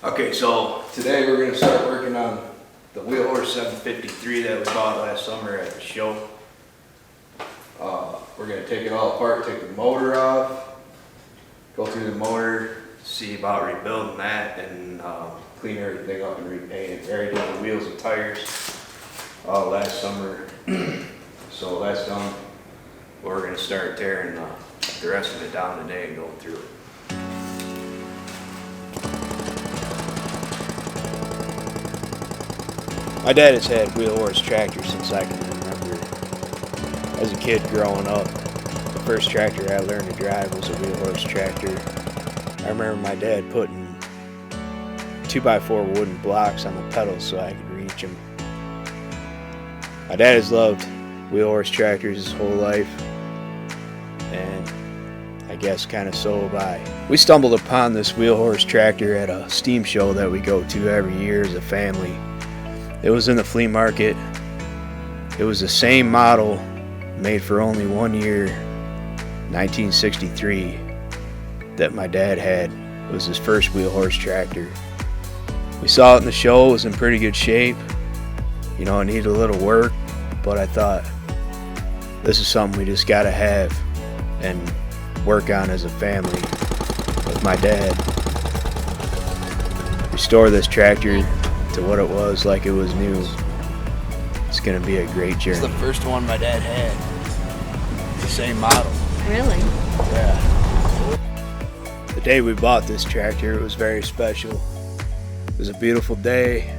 Okay, so today we're gonna start working on the Wheel Horse 753 that we bought last summer at the show. We're gonna take it all apart, take the motor off, go through the motor, see about rebuilding that, and clean everything up and repaint it. We already did the wheels and tires last summer, so that's done. We're gonna start tearing the rest of it down today and going through it. My dad has had Wheel Horse tractors since I can remember. As a kid growing up, the first tractor I learned to drive was a Wheel Horse tractor. I remember my dad putting 2x4 wooden blocks on the pedals so I could reach them. My dad has loved Wheel Horse tractors his whole life, and I guess kind of so have I. We stumbled upon this Wheel Horse tractor at a steam show that we go to every year as a family. It was in the flea market. It was the same model, made for only 1 year, 1963, that my dad had. It was his first Wheel Horse tractor. We saw it in the show. It was in pretty good shape. You know, it needed a little work, but I thought, this is something we just gotta have and work on as a family with my dad. Restore this tractor to what it was, like it was new. It's gonna be a great journey. It's the first one my dad had. It's the same model. Really? Yeah. The day we bought this tractor, it was very special. It was a beautiful day.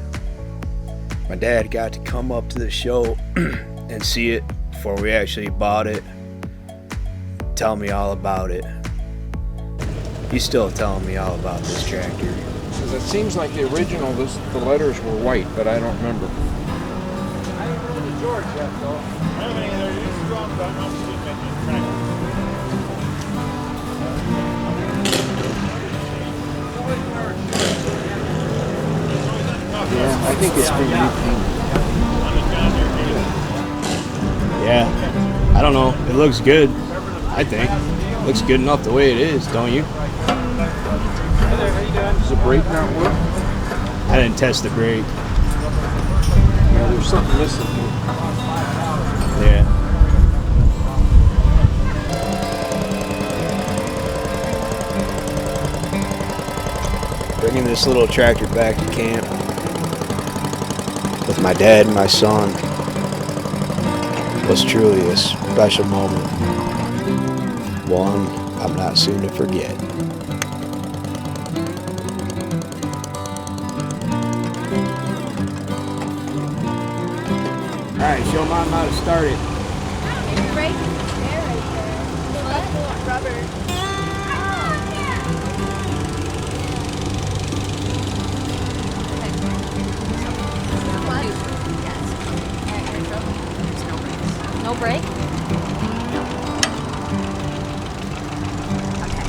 My dad got to come up to the show and see it before we actually bought it. Tell me all about it. He's still telling me all about this tractor. It seems like the original, the letters were white, but I don't remember. I haven't been to George yet, though. I haven't either. It used to go on the Yeah, I think it's been repainted. Yeah, I don't know. It looks good, I think. It looks good enough the way it is, don't you? Does the brake not work? I didn't test the brake. Yeah, there's something missing here. Yeah. Bringing this little tractor back to camp with my dad and my son was truly a special moment. One I'm not soon to forget. Alright, show Mom how to start it. Right there, right there. What? Rubber. No brake? Okay.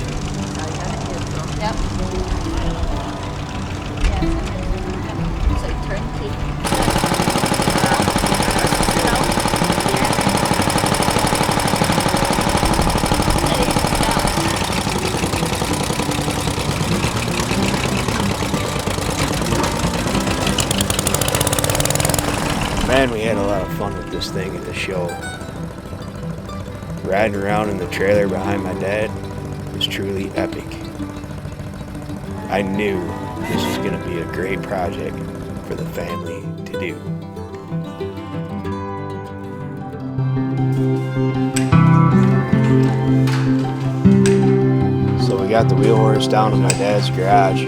Yep. Yeah. So turn the key. Man, we had a lot of fun with this thing at the show. Riding around in the trailer behind my dad was truly epic. I knew this was going to be a great project for the family to do. So we got the Wheel Horse down in my dad's garage.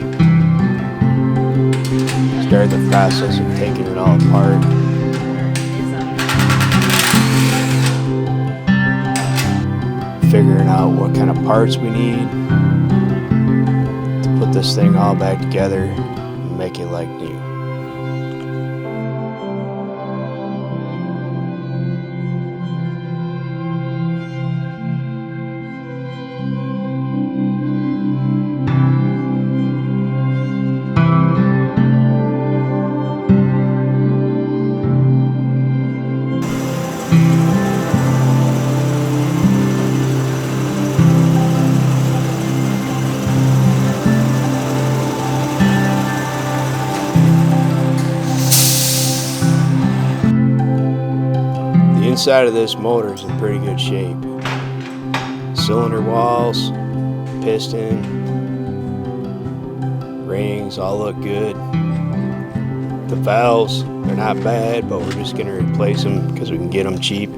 Started the process of taking it all apart. Figuring out what kind of parts we need to put this thing all back together and make it like new. inside of this motor is in pretty good shape. Cylinder walls, piston, rings all look good. The valves, they're not bad, but we're just gonna replace them because we can get them cheap.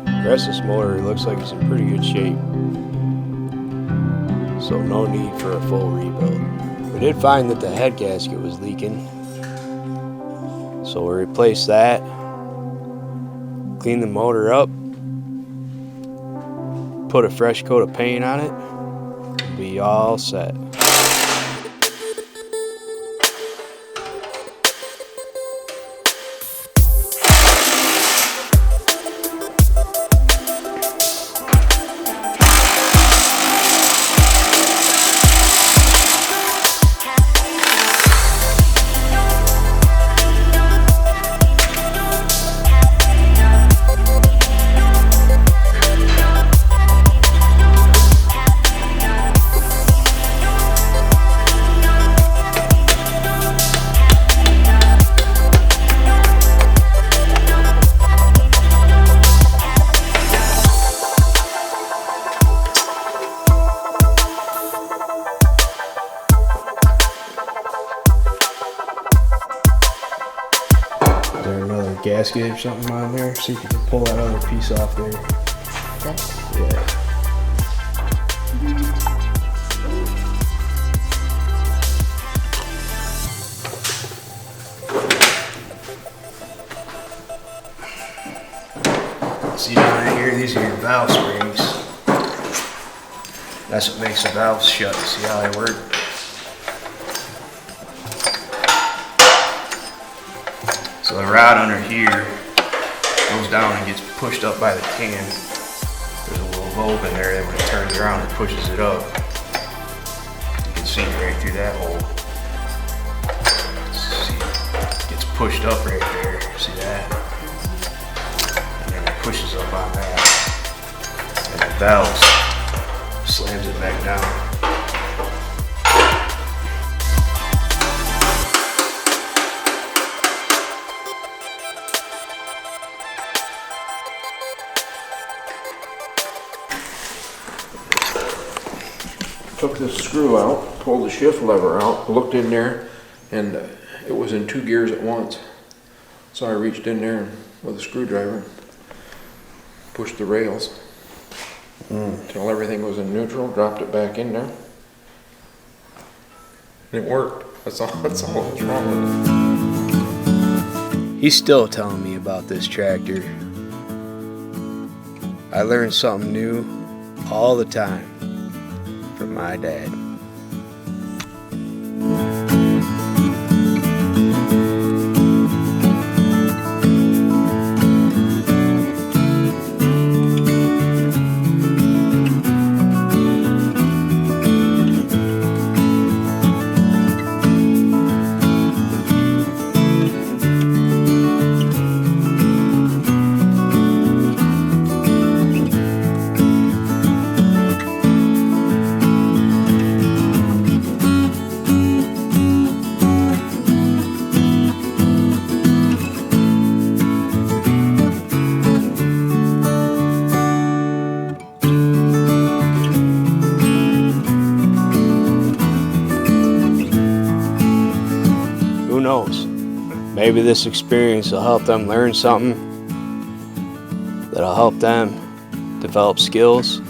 The rest of this motor looks like it's in pretty good shape, so no need for a full rebuild. We did find that the head gasket was leaking, so we replaced that, cleaned the motor up, put a fresh coat of paint on it, and be all set. Is there another gasket or something on there? See if you can pull that other piece off there. Yeah. See down here, these are your valve springs. That's what makes the valves shut. See how they work? So the rod under here goes down and gets pushed up by the can. There's a little bulb in there that when it turns around it pushes it up. You can see it right through that hole. See, it gets pushed up right there. See that? And then it pushes up on that. And the valve slams it back down. Took this screw out, pulled the shift lever out, looked in there, and it was in 2 gears at once. So I reached in there with a screwdriver, pushed the rails until everything was in neutral, dropped it back in there. And it worked. That's all that's wrong with it. He's still telling me about this tractor. I learn something new all the time from my dad. Who knows? Maybe this experience will help them learn something that'll help them develop skills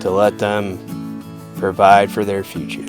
to let them provide for their future.